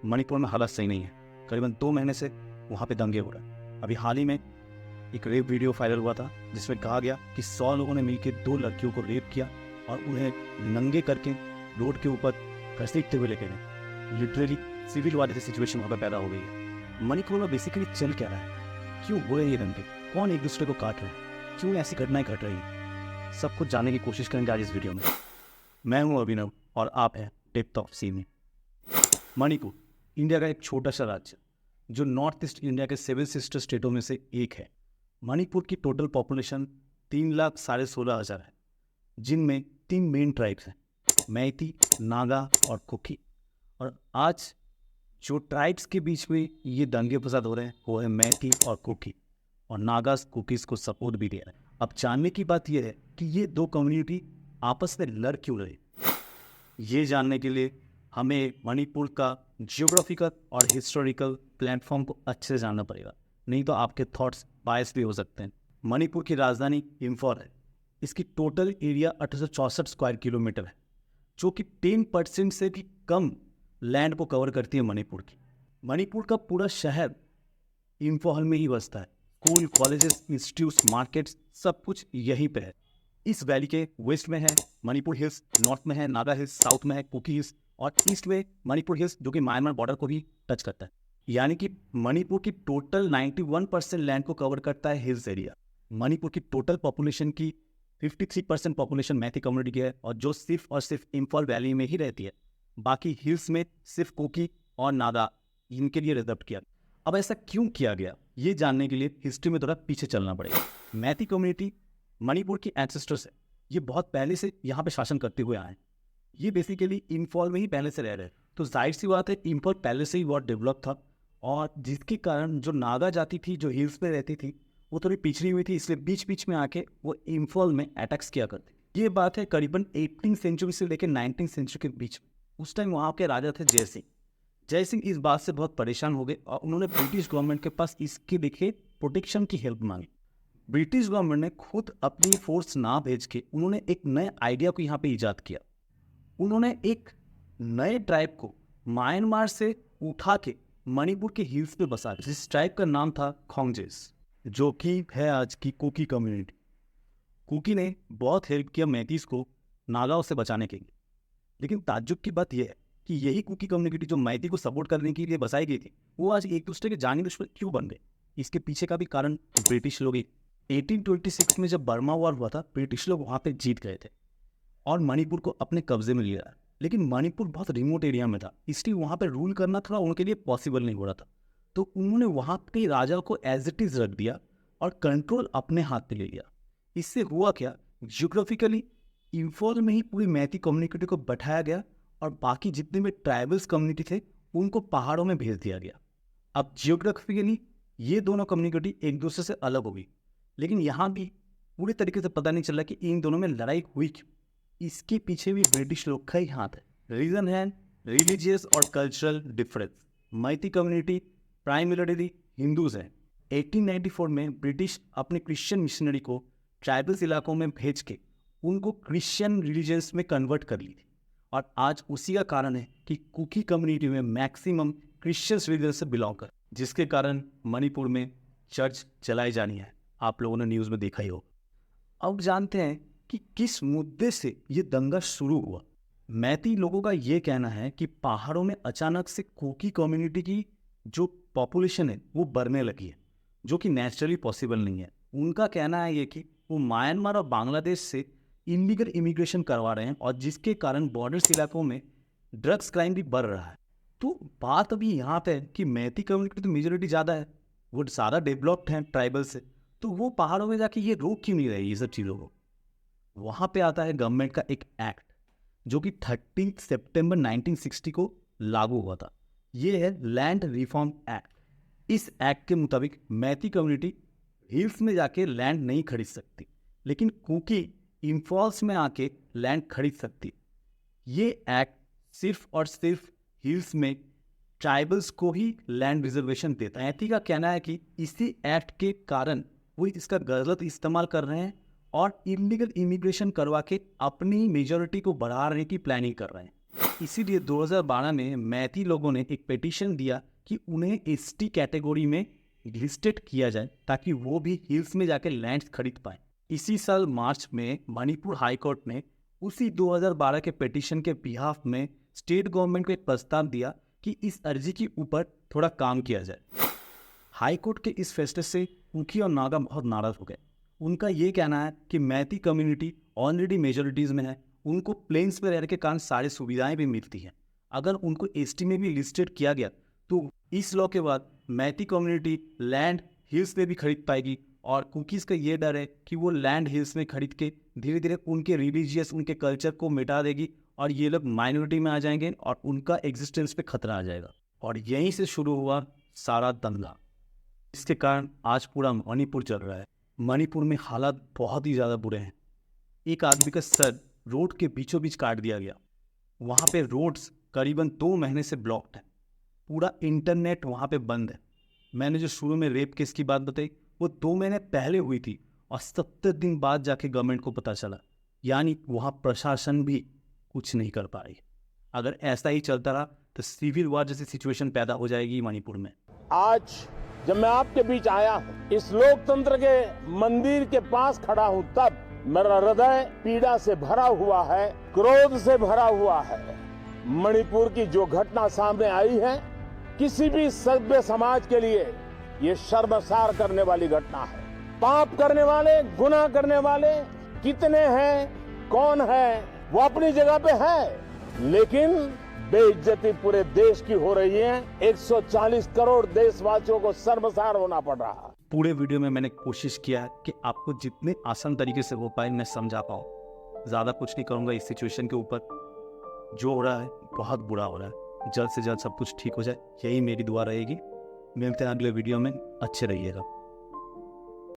मणिपुर में हालात सही नहीं है। करीबन 2 महीने से वहाँ पे दंगे हो रहे हैं। अभी हाल ही में एक रेप वीडियो वायरल हुआ था जिसमें कहा गया कि 100 लोगों ने मिलकर 2 लड़कियों को रेप किया और उन्हें नंगे करके रोड के ऊपर घसीटते हुए लेके गए। लिटरली सिविल वार जैसी सिचुएशन वहाँ पर पैदा हो गई है। मणिपुर में बेसिकली चल क्या रहा है, क्यों हो रहे हैं ये दंगे, कौन एक दूसरे को काट रहे हैं, क्यों ऐसी घटनाएं घट रही हैं, सब कुछ जानने की कोशिश करेंगे आज इस वीडियो में। मैं हूँ अभिनव और आप हैं डेप्थ ऑफ सी में। मणिपुर इंडिया का एक छोटा सा राज्य जो नॉर्थ ईस्ट इंडिया के 7 सिस्टर स्टेटों में से एक है। मणिपुर की टोटल पॉपुलेशन 3,16,500 है, जिनमें 3 मेन ट्राइब्स हैं, मैती, नागा और कुकी। और आज जो ट्राइब्स के बीच में ये दंगे फसाद हो रहे हैं वो है मैती और कुकी, और नागास कुकीज़ को सपोर्ट भी दे रहे हैं। अब जानने की बात यह है कि ये 2 कम्युनिटी आपस में लड़ क्यों रहे। ये जानने के लिए हमें मणिपुर का जियोग्राफिकल और हिस्टोरिकल प्लेटफॉर्म को अच्छे से जानना पड़ेगा, नहीं तो आपके थॉट्स बायस भी हो सकते हैं। मणिपुर की राजधानी इम्फॉल है। इसकी टोटल एरिया 1864 स्क्वायर किलोमीटर है, जो कि 10% से भी कम लैंड को कवर करती है मणिपुर की। मणिपुर का पूरा शहर इम्फॉल में ही बसता है। स्कूल, कॉलेजेस, इंस्टीट्यूट्स, मार्केट्स सब कुछ यहीं पे है। इस वैली के वेस्ट में है मणिपुर हिल्स, नॉर्थ में है नागा हिल्स, साउथ में है कुकी हिल्स और ईस्ट में मणिपुर हिल्स जो कि म्यांमार बॉर्डर को भी टच करता है। यानी कि मणिपुर की टोटल 91% लैंड को कवर करता है हिल्स एरिया। मणिपुर की टोटल पॉपुलेशन की 53% पॉपुलेशन मैती कम्युनिटी की है और जो सिर्फ और सिर्फ इम्फॉल वैली में ही रहती है। बाकी हिल्स में सिर्फ कुकी और नागा इनके लिए रिजर्व किया। अब ऐसा क्यों किया गया ये जानने के लिए हिस्ट्री में थोड़ा पीछे चलना पड़ेगा। मैती कम्युनिटी मणिपुर की एंसेस्टर्स है। ये बहुत पहले से यहाँ पे शासन करते हुए आए हैं। ये बेसिकली इम्फॉल में ही पहले से रह रहे हैं, तो जाहिर सी बात है इम्फॉल पहले से ही बहुत डेवलप था, और जिसके कारण जो नागा जाति थी जो हिल्स में रहती थी वो थोड़ी पिछड़ी हुई थी, इसलिए बीच बीच में आके वो इम्फॉल में अटैक्स किया करते। ये बात है करीबन 18वीं सेंचुरी से लेकर 19वीं सेंचुरी के बीच में। उस टाइम वहाँ के राजा थे जय सिंह। जय सिंह इस बात से बहुत परेशान हो गए और उन्होंने ब्रिटिश गवर्नमेंट के पास इसके लिए प्रोटेक्शन की हेल्प मांगी। ब्रिटिश गवर्नमेंट ने खुद अपनी फोर्स ना भेज के उन्होंने एक नए आइडिया को यहाँ पे इजाद किया। उन्होंने एक नए ट्राइब को म्यांमार से उठा के मणिपुर के हिल्स पे बसा, जिस ट्राइब का नाम था खोंगजेस, जो कि है आज की कुकी कम्युनिटी। कुकी ने बहुत हेल्प किया मैतीस को नागाओं से बचाने के लिए। लेकिन ताज्जुब की बात यह है कि यही कुकी कम्युनिटी जो मैती को सपोर्ट करने के लिए बसाई गई थी वो आज एक दूसरे के जानी दुश्मन क्यों बन गए। इसके पीछे का भी कारण ब्रिटिश लोग ही। 1826 में जब बर्मा वॉर हुआ था ब्रिटिश लोग वहाँ पे जीत गए थे और मणिपुर को अपने कब्जे में लिया। लेकिन मणिपुर बहुत रिमोट एरिया में था, इसलिए वहाँ पे रूल करना थोड़ा उनके लिए पॉसिबल नहीं हो रहा था। तो उन्होंने वहाँ के राजा को एज इट इज रख दिया और कंट्रोल अपने हाथ में ले लिया। इससे हुआ क्या, जियोग्राफिकली इम्फॉल में ही पूरी मैती कम्युनिटी को बैठाया गया और बाकी जितने भी ट्राइबल्स कम्युनिटी थे उनको पहाड़ों में भेज दिया गया। अब जियोग्राफिकली ये दोनों कम्युनिटी एक दूसरे से अलग हो गई, लेकिन यहाँ भी पूरी तरीके से पता नहीं चला कि इन दोनों में लड़ाई हुई क्यों। इसके पीछे भी ब्रिटिश लोग का ही हाथ है। रीजन है रिलीजियस और cultural difference. Meitei community primarily Hindus हैं। 1894 में ब्रिटिश अपने क्रिश्चियन मिशनरी को ट्राइबल्स इलाकों में भेज के उनको क्रिश्चियन रिलीजियंस में कन्वर्ट कर ली थी, और आज उसी का कारण है कि कुकी कम्युनिटी में मैक्सिमम क्रिश्चियन रिलीजन से बिलोंग कर, जिसके कारण मणिपुर में चर्च चलाई जानी है। आप लोगों ने न्यूज़ में देखा ही हो। अब जानते हैं कि किस मुद्दे से ये दंगा शुरू हुआ। मैती लोगों का ये कहना है कि पहाड़ों में अचानक से कुकी कम्युनिटी की जो पॉपुलेशन है वो बढ़ने लगी है, जो कि नेचुरली पॉसिबल नहीं है। उनका कहना है ये कि वो म्यांमार और बांग्लादेश से इलीगल इमिग्रेशन करवा रहे हैं और जिसके कारण बॉर्डर्स इलाकों में ड्रग्स क्राइम भी बढ़ रहा है। तो बात अभी यहाँ पे है कि मैती कम्युनिटी तो मेजोरिटी ज़्यादा है, वो सारा डेवलप्ड है ट्राइबल से, तो वो पहाड़ों में जाके ये रोक क्यों नहीं रही ये सब चीज़ों को। वहाँ पे आता है गवर्नमेंट का एक एक्ट जो कि 13 सितंबर 1960 को लागू हुआ था। ये है लैंड रिफॉर्म एक्ट। इस एक्ट के मुताबिक मैती कम्युनिटी हिल्स में जाके लैंड नहीं खरीद सकती, लेकिन कुकी इम्फॉल्स में आके लैंड खरीद सकती। ये एक्ट सिर्फ और सिर्फ हिल्स में ट्राइबल्स को ही लैंड रिजर्वेशन देता है। मैती का कहना है कि इसी एक्ट के कारण वो इसका गलत इस्तेमाल कर रहे हैं और इलीगल इमिग्रेशन करवा के अपनी मेजॉरिटी को बढ़ाने की प्लानिंग कर रहे हैं। इसीलिए 2012 में मैती लोगों ने एक पिटीशन दिया कि उन्हें एसटी कैटेगरी में लिस्टेड किया जाए ताकि वो भी हिल्स में जाके लैंड खरीद पाए। इसी साल मार्च में मणिपुर हाई कोर्ट ने उसी 2012 के पिटीशन के बिहाफ में स्टेट गवर्नमेंट को एक प्रस्ताव दिया कि इस अर्जी के ऊपर थोड़ा काम किया जाए। हाई कोर्ट के इस फैसले से कुकी और नागा बहुत नाराज हो गए। उनका ये कहना है कि मैती कम्युनिटी ऑलरेडी मेजोरिटीज़ में है, उनको प्लेन्स में रहने के कारण सारी सुविधाएं भी मिलती हैं। अगर उनको एसटी में भी लिस्टेड किया गया तो इस लॉ के बाद मैती कम्युनिटी लैंड हिल्स में भी खरीद पाएगी और कुकीज़ का ये डर है कि वो लैंड हिल्स में खरीद के धीरे धीरे उनके रिलीजियस उनके कल्चर को मिटा देगी और ये लोग माइनॉरिटी में आ जाएंगे और उनका एग्जिस्टेंस पे खतरा आ जाएगा। और यहीं से शुरू हुआ सारा दंगा। इसके कारण आज पूरा मणिपुर चल रहा है। मणिपुर में हालात बहुत ही ज़्यादा बुरे हैं। एक आदमी का सर रोड के बीचों बीच काट दिया गया। वहाँ पे रोड्स करीबन 2 महीने से ब्लॉक्ड है। पूरा इंटरनेट वहाँ पे बंद है। मैंने जो शुरू में रेप केस की बात बताई वो 2 महीने पहले हुई थी और 70 दिन बाद जाके गवर्नमेंट को पता चला। यानी वहाँ प्रशासन भी कुछ नहीं कर पा रही। अगर ऐसा ही चलता रहा तो सिविल वॉर जैसी सिचुएशन पैदा हो जाएगी मणिपुर में। आज जब मैं आपके बीच आया हूँ, इस लोकतंत्र के मंदिर के पास खड़ा हूँ, तब मेरा हृदय पीड़ा से भरा हुआ है, क्रोध से भरा हुआ है। मणिपुर की जो घटना सामने आई है, किसी भी सभ्य समाज के लिए ये शर्मसार करने वाली घटना है। पाप करने वाले, गुनाह करने वाले कितने हैं, कौन है, वो अपनी जगह पे है, लेकिन बेइज्जती पूरे देश की हो रही है। 140 करोड़ देशवासियों को शर्मसार होना पड़ रहा है। पूरे वीडियो में मैंने कोशिश किया है कि आपको जितने आसान तरीके से हो पाए मैं समझा पाऊँ। ज़्यादा कुछ नहीं करूँगा इस सिचुएशन के ऊपर। जो हो रहा है बहुत बुरा हो रहा है। जल्द से जल्द सब कुछ ठीक हो जाए, यही मेरी दुआ रहेगी। मिलते हैं अगले वीडियो में। अच्छे रहिएगा।